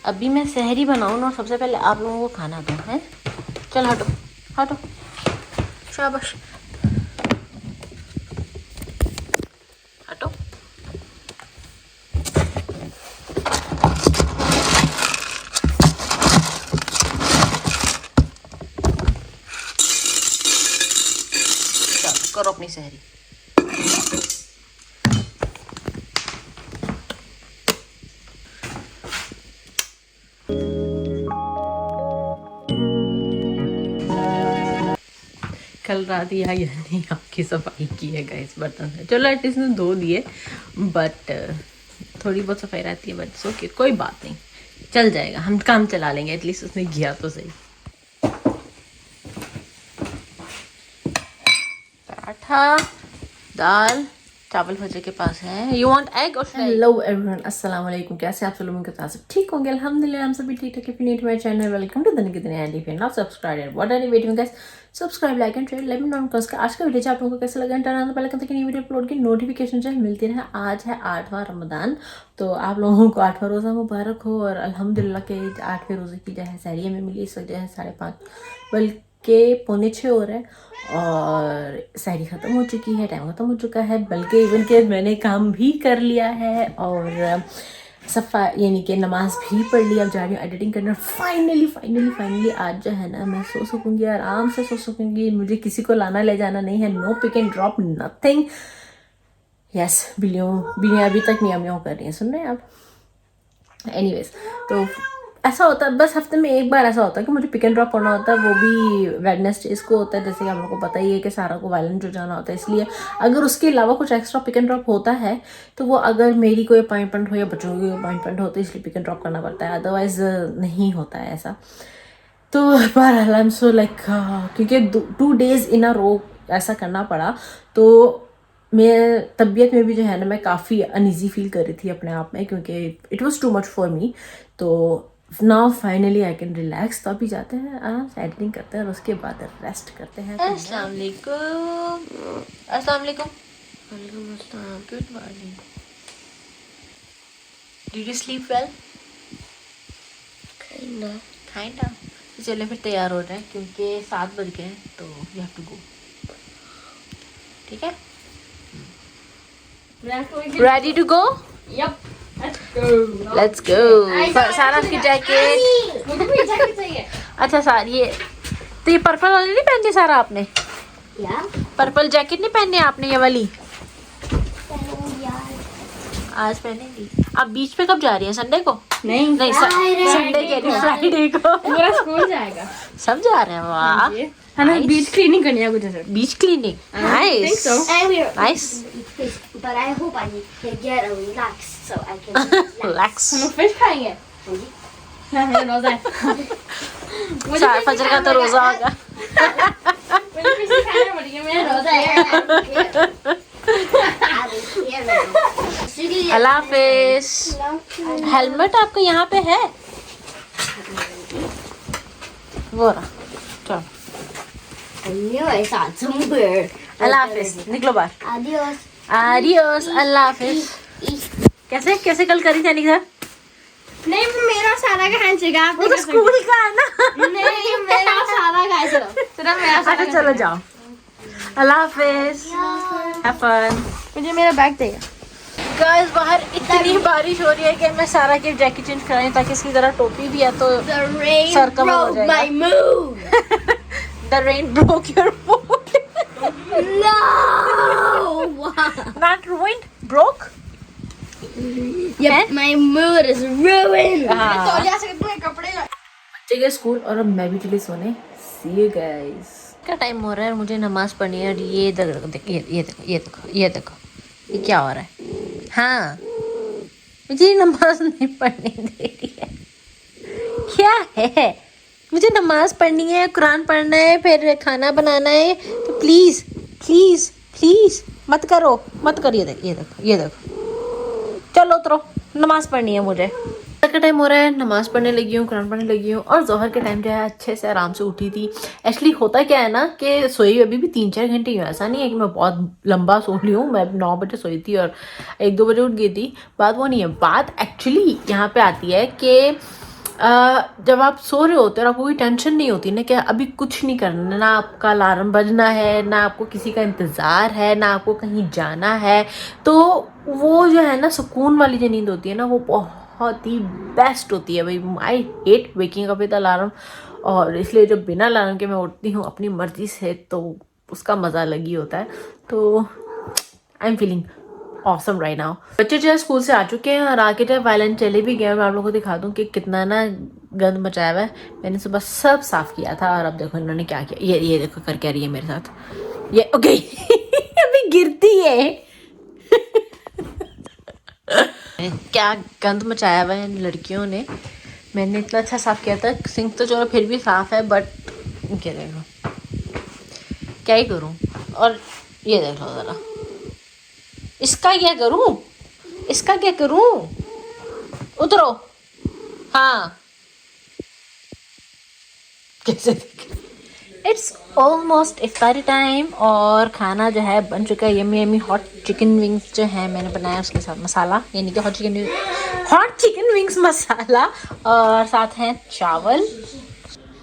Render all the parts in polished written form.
अभी मैं सहरी बनाऊँ ना, सबसे पहले आप लोगों को खाना दूँ हैं। चल हटो हटो, शाबाश हटो। चलो करो अपनी सहरी। कल रात यहाँ नहीं आपकी सफाई की है गाइस बर्तन से। चलो एटलीस्ट ने धो दिए, बट थोड़ी बहुत सफाई रहती है, बट ओके कोई बात नहीं, चल जाएगा, हम काम चला लेंगे। एटलीस्ट उसने किया तो सही। पराठा, दाल, चावल भजे के पास है। यू वांट एग और हेलो एवरीवन, अस्सलाम वालेकुम। कैसे आप सब लोगों के साथ सब ठीक होंगे? अल्हम्दुलिल्लाह हम सभी ठीक ठाक। If you new to my channel, welcome to दनिकितने and if you not subscribed, what are you waiting guys? Subscribe, like and share, let me know comments. आज का वीडियो आप लोगों को कैसा लगा? टर्न पहले कब तक नई वीडियो अपलोड की नोटिफिकेशन जो है मिलती रहे। आज है 8वां रमदान, तो आप लोगों को 8वां रोज़ा मुबारक हो। और अल्हम्दुलिल्लाह के 8वें रोज़े की जो है सहरी हमें मिली। इस वजह है 5:30 बल्कि 5:45 हो रहा है और सहरी ख़त्म हो चुकी है, टाइम ख़त्म हो चुका है। बल्कि इवन के मैंने काम भी कर लिया है और सफ़ा यानी कि नमाज भी पढ़ ली। अब जा रही हूँ एडिटिंग करना। फाइनली आज जो है ना मैं सो सकूँगी, आराम से सो सकूँगी। मुझे किसी को लाना ले जाना नहीं है, no pick and drop, nothing. Yes, बिल्लियाँ अभी तक म्याऊं म्याऊं कर रही हैं, सुन रहे हैं आप? एनीवेज, तो ऐसा होता है बस हफ्ते में एक बार ऐसा होता है कि मुझे पिक एंड ड्रॉप करना होता है, वो भी वेडनेसडेज को होता है। जैसे कि आप लोगों को पता ही है कि सारा को वायलेंट हो जाना होता है, इसलिए अगर उसके अलावा कुछ एक्स्ट्रा पिक एंड ड्रॉप होता है तो वो अगर मेरी कोई अपॉइंटमेंट हो या बच्चों की अपॉइंटमेंट हो तो इसलिए पिक एंड ड्रॉप करना पड़ता है, अदरवाइज नहीं होता है ऐसा। तो बहरहाल आई एम सो लाइक, क्योंकि 2 days इन अ रो ऐसा करना पड़ा, तो मैं तबीयत में भी जो है ना मैं काफ़ी अनईजी फील कर रही थी अपने आप में, क्योंकि it was too much for me. तो now finally I can relax. तो अभी जाते हैं आराम से एडिटिंग करते हैं और उसके बाद रेस्ट करते हैं। अस्सलाम वालेकुम। अस्सलाम वालेकुम। वालेकुम अस्सलाम। Good morning. Did you sleep well? Kinda. चलिए फिर तैयार हो रहे हैं क्योंकि 7 बज गए हैं, तो यू हैव टू गो। ठीक है, ready to go? Yep. Let's go. Sara की जैकेट, मुझे भी जैकेट चाहिए। अच्छा सार ये तो ये पर्पल वाली नहीं पहनी सारा आपने? यार पर्पल जैकेट नहीं पहनी आपने ये वाली? आज पहनेंगी। आप बीच पे कब जा रही हैं? संडे को? नहीं संडे के लिए फ्राइडे को पूरा स्कूल जाएगा। सब जा रहे हैं। वाह, हमें बीच क्लीनिंग करनी है कुछ ऐसा। बीच cleaning, nice nice. But I hope I can get a relax so I can relax. हम फिश खाएंगे। हाँ, मेरा रोजा है। फजर का तो रोजा होगा। मुझे फिश खाना पड़ेगा, मेरा रोजा है। अल्लाह हाफिज। हेलमेट आपका यहाँ पे है? वो रहा, चलो। I knew I saw it somewhere. अल्लाह हाफिज, निकलो बाहर। Adios. आडियोस, अल्लाह हाफिज। कैसे कैसे कल करी थी सर? नहीं, मेरा सारा का हैंडशेक है। वो तो स्कूल का है ना। नहीं, मेरा सारा का है। चलो मेरा अच्छा चलो जाओ। अल्लाह हाफिज, हैव फन। मुझे मेरा बैग चाहिए। गाइस बाहर इतनी बारिश हो रही है कि मैं सारा की जैकेट चेंज कराई ताकि इसकी जरा टोपी भी है तो The rain सर कवर हो broke जाएगा। my mood. The rain broke your mood. No. Not ruined, broke. Yep, my mood is ruined. हाँ। कपड़े बच्चे गए स्कूल और अब मैं भी चली सोने। See you guys. क्या टाइम हो रहा है? मुझे नमाज पढ़नी है और ये देखो ये देखो ये क्या हो रहा है? हाँ, मुझे नमाज नहीं पढ़ने दे रही है। क्या है? मुझे नमाज पढ़नी है, कुरान पढ़ना है, फिर खाना बनाना है, तो प्लीज प्लीज प्लीज मत करो, मत करिए। ये देखो, चलो उतरो, नमाज पढ़नी है मुझे। का टाइम हो रहा है, नमाज पढ़ने लगी हूँ, कुरान पढ़ने लगी हूँ और जोहर के टाइम जो है अच्छे से आराम से उठी थी। एक्चुअली होता क्या है ना कि सोई अभी भी 3-4 घंटे ही हूँ, ऐसा नहीं है कि मैं बहुत लंबा सो ली हूँ। मैं 9 बजे सोई थी और 1-2 बजे उठ गई थी। बात वो नहीं है, बात एक्चुअली यहाँ पे आती है कि जब आप सो रहे होते हो और आपको कोई टेंशन नहीं होती ना कि अभी कुछ नहीं करना, ना आपका अलार्म बजना है, ना आपको किसी का इंतज़ार है, ना आपको कहीं जाना है, तो वो जो है ना सुकून वाली जो नींद होती है ना वो बहुत ही बेस्ट होती है भाई। I hate waking up with alarm, और इसलिए जब बिना अलार्म के मैं उठती हूँ अपनी मर्ज़ी से तो उसका मज़ा अलग ही होता है। तो I am feeling awesome right now. बच्चे जो है स्कूल से आ चुके हैं और आके जो है वायलेंट चले भी गए। मैं आप लोगों को दिखा दूँ कि कितना ना गंद मचाया हुआ है। मैंने सुबह सब साफ किया था और अब देखो इन्होंने क्या किया। ये देखो कर क्या रही है मेरे साथ ये। ओके अभी गिरती है क्या गंद मचाया हुआ है इन लड़कियों ने। मैंने इतना अच्छा साफ किया था, सिंक तो चलो फिर भी साफ है, बट क्या देखो क्या ही करूँ। और ये देख लो ज़रा, इसका क्या करूं, इसका क्या करूं। उतरो, हाँ कैसे। इट्स ऑलमोस्ट इफ्तारी टाइम और खाना जो है बन चुका है। Yummy yummy hot chicken wings जो है मैंने बनाया, उसके साथ मसाला यानी कि हॉट चिकन विंग्स मसाला, और साथ हैं चावल।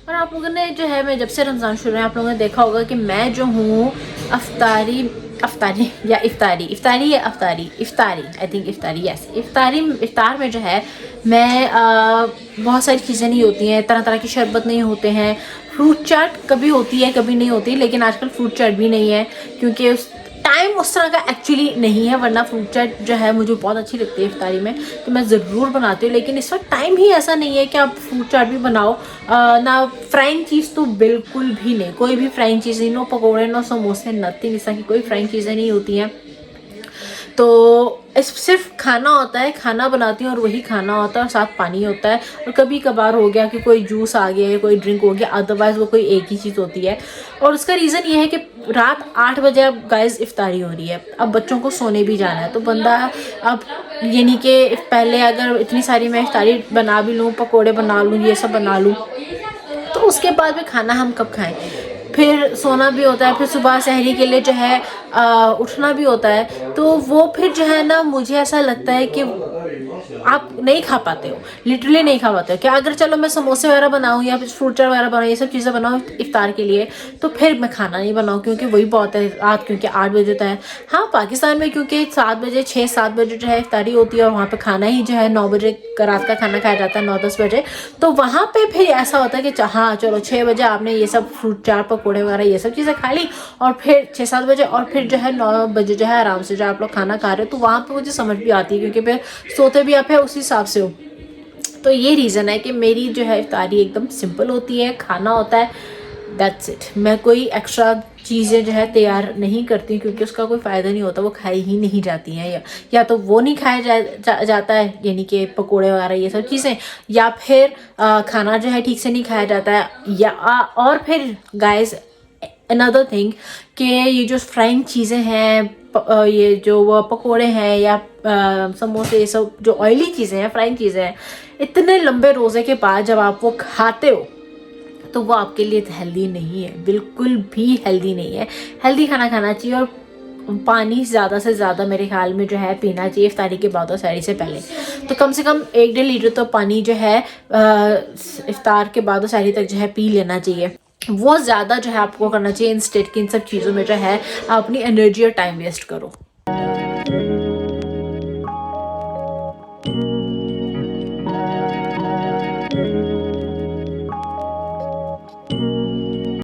और आप लोगों ने जो है, मैं जब से रमज़ान शुरू है आप लोगों ने देखा होगा कि मैं जो हूँ इफ्तारी आई थिंक इफ्तारी यस इफ्तार में जो है मैं बहुत सारी चीज़ें नहीं होती हैं, तरह तरह की शरबत नहीं होते हैं, फ्रूट चाट कभी होती है कभी नहीं होती, लेकिन आजकल फ्रूट चाट भी नहीं है क्योंकि उस टाइम उस तरह का एक्चुअली नहीं है। वरना फ्रूट चाट जो है मुझे बहुत अच्छी लगती है इफ्तारी में, तो मैं ज़रूर बनाती हूँ, लेकिन इस वक्त टाइम ही ऐसा नहीं है कि आप फ्रूट चाट भी बनाओ। ना फ्राइंग चीज़ तो बिल्कुल भी नहीं, कोई भी फ्राइंग चीज़ नहीं, नो पकौड़े नो समोसे नथिंग, इस तरह की कोई फ्राइंग चीज़ें नहीं होती हैं। तो सिर्फ खाना होता है, खाना बनाती हूँ और वही खाना होता है और साथ पानी होता है, और कभी कभार हो गया कि कोई जूस आ गया, कोई ड्रिंक हो गया, अदरवाइज़ वो कोई एक ही चीज़ होती है। और उसका रीज़न ये है कि रात 8 बजे अब गाइस इफ्तारी हो रही है, अब बच्चों को सोने भी जाना है, तो बंदा अब ये नहीं कि पहले अगर इतनी सारी मैं इफ्तारी बना भी लूँ, पकौड़े बना लूँ, ये सब बना लूँ, तो उसके बाद में खाना हम कब खाएं। फिर सोना भी होता है, फिर सुबह सहरी के लिए जो है उठना भी होता है, तो वो फिर जो है ना मुझे ऐसा लगता है कि आप नहीं खा पाते हो, लिटरली नहीं खा पाते हो। क्या अगर चलो मैं समोसे वगैरह बनाऊँ या फिर फ्रूट चाट वगैरह बनाऊँ, ये सब चीज़ें बनाऊँ इफ्तार के लिए, तो फिर मैं खाना नहीं बनाऊँ क्योंकि वही बहुत है रात, क्योंकि 8 बजे तक है। हाँ पाकिस्तान में क्योंकि 7 बजे 6-7 बजे जो है इफ्तारी होती है और वहाँ पे खाना ही जो है 9 बजे रात का खाना खाया जाता है, 9-10 बजे, तो वहाँ पे फिर ऐसा होता है कि हाँ चलो 6 बजे आपने ये सब फ्रूट चाट पकौड़े वगैरह ये सब चीज़ें खा ली, और फिर 6-7 बजे और फिर जो है 9 बजे जो है आराम से जो आप लोग खाना खा रहे हो, तो वहाँ पे मुझे समझ भी आती है क्योंकि फिर सोते भी आप है उसी हिसाब से हो। तो ये रीज़न है कि मेरी जो है इफ्तारी एकदम सिंपल होती है, खाना होता है, दैट्स इट। मैं कोई एक्स्ट्रा चीज़ें जो है तैयार नहीं करती क्योंकि उसका कोई फ़ायदा नहीं होता, वो खाई ही नहीं जाती हैं, या तो वो नहीं खाया जाता है यानी कि पकोड़े वगैरह ये सब चीज़ें, या फिर खाना जो है ठीक से नहीं खाया जाता है, या और फिर गाइस अनदर थिंग कि ये जो फ्राइंग चीज़ें हैं, ये जो वो पकोड़े हैं या समोसे, ये सब जो ऑयली चीज़ें हैं, फ्राइंग चीज़ें हैं, इतने लंबे रोज़े के बाद जब आप वो खाते हो तो वो आपके लिए हेल्दी नहीं है, बिल्कुल भी हेल्दी नहीं है। हेल्दी खाना खाना चाहिए और पानी ज़्यादा से ज़्यादा मेरे ख्याल में जो है पीना चाहिए इफ्तारी के बाद और सहरी से पहले। तो कम से कम 1-1.5 लीटर तो पानी जो है इफ्तार के बाद और सहरी तक जो है पी लेना चाहिए। वो ज़्यादा जो है आपको करना चाहिए इंस्टेड कि इन सब चीज़ों में जो है आप अपनी एनर्जी और टाइम वेस्ट करो।